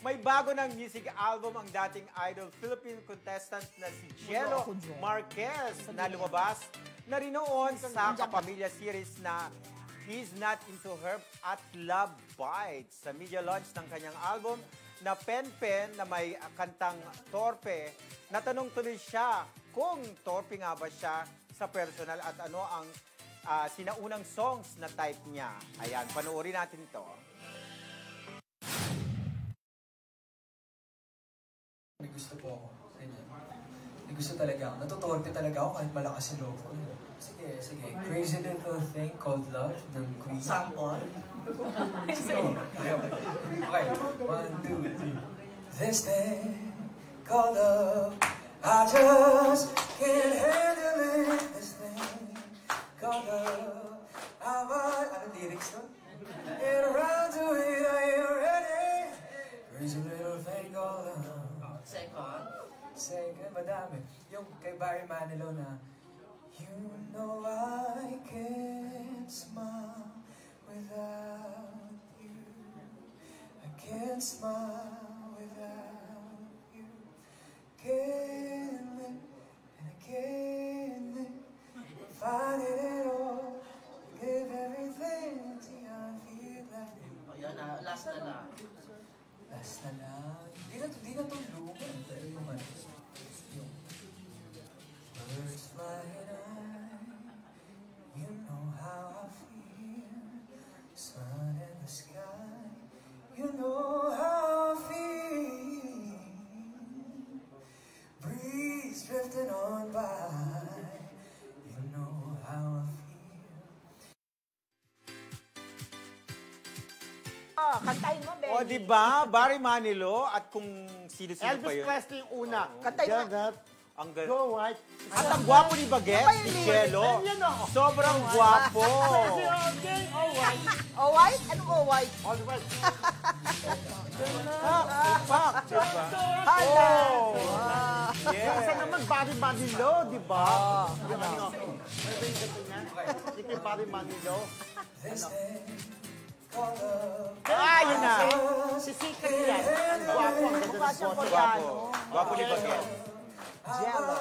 May bago ng music album ang dating Idol Philippine contestant na si Jello Marquez na lumabas na rin noon sa Kapamilya series na He's Not Into Her at Love Bites. Sa media launch ng kanyang album na Pen Pen na may kantang Torpe, natanong tuloy siya kung torpe nga ba siya sa personal at ano ang sinaunang songs na type niya. Ayan, panoorin natin ito. May gusto po ako. May gusto talaga ako. Natutorte talaga ako kahit malakas sa loob ko. Sige, sige. Crazy Little Thing Called Love ng Queen. Sample? Okay. 1, 2, 3. This thing called love, I just can't handle it. This thing called love, ano lyrics nun? Get around to it, I ain't ready. Crazy little thing called love. Second, madami. Yung kay Barry Manilow na, you know I can't smile without you. I can't smile without you. Can't live and I can't live. Find it all. Give everything to you. I feel like you. O yan na, last na lang. Last na lang. Di na tulungan. Yung birds flying high, you know how I feel. Sun in the sky, you know how I feel. Breeze drifting on by, you know how I feel. Kantahin mo, Benny. O, diba? Barry Manilow at kung sino-sino pa Elvis yun. Presley yung una. Kantahin mo. Ang Go White. At ang gwapo ni Bagets, si Jello. Sobrang gwapo. Okay, all white. Oh, white? Ano ko, white? All white. Fuck, diba? Hala! Yeah. Kasi naman, Barry Manilow, di ba? Yung ano? Ano ba yung ganito niya? Hindi kay Barry Manilow. Yun na. Si Sika niya. Ang gwapo, ang ganda ng boses. Gwapo. Gwapo ni Bagets. Jello.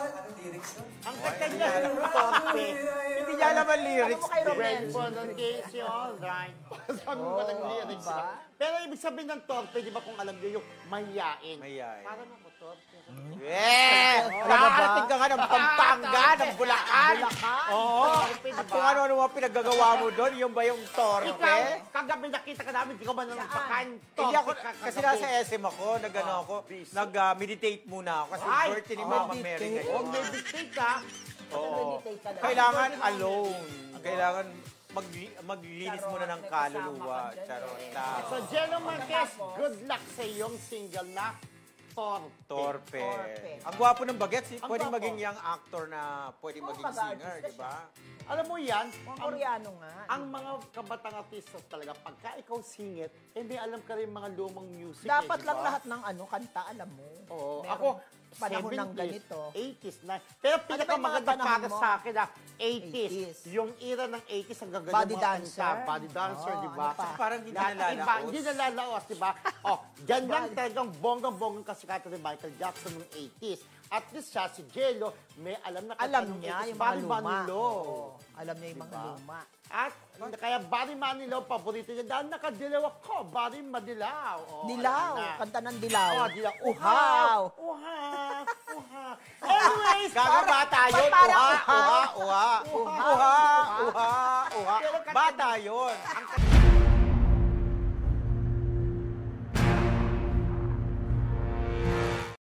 Ang kanta niya, torpe. Hindi niya alam ang lyrics. Ano mo kay Romel? Red for the case, all right. Sabi mo ng lyrics. Pero ibig sabihin ng torpe, di ba kung alam niyo yung mahiyain? Mahiyain. Para mo torpe. Nakakarating ka nga ng Pampanga, ng Bulacan. Oo. At kung ano-ano mga pinaggagawa mo doon, yung ba yung torpe? Ikaw, kagabi nakita ka namin, di ka ba nang pakan? Hindi ako, kasi nasa SM ako, nag-meditate muna ako. Kasi birthday ni Mama Mary ngayon. Huwag meditate ka. Oo. Kailangan alone. Kailangan maglinis muna ng kaluluwa. Charota. So, Jello Marquez, good luck sa iyong single na Torpe. Ang gwapo ng Bagets, pwedeng gwapo. maging young actor na pwedeng maging singer, di ba? Alam mo yan, Mga Koreano nga. ang mga kabatang artista talaga, pagka ikaw singit, may alam ka rin mga lumang music. Dapat di lang ba? lahat ng kanta, alam mo. Oo. Meron Ako, panahon 70s, ng ganito. 80s na. Pero pinakamaganda panahon para mo? sa akin na 80s. 80s. Yung era ng 80s, ang gaganda Body mga dancer? kanta. Body dancer, Oo, di ba? ano pa? Parang hindi Lahat iba, nalalaos. hindi nalalaos, di ba? Oh, yan lang talagang bonggang-bonggang kasikatan ni Michael Jackson ng 80s. At least siya, si Jello, may alam na kanta Alam ng niya 80s. yung mga Barry luma. Manilow. Oo, alam niya yung mga luma. At kaya Barry Manilow, paborito niya. Dahil nakadilaw ako, Barry Manilaw. Oh, Dilaw. alam na. Kanta ng dilaw. Oh, dilaw. Uhaw. Uhaw. Uhaw. Anyways, Bata yun. parang Uha. Bata yun.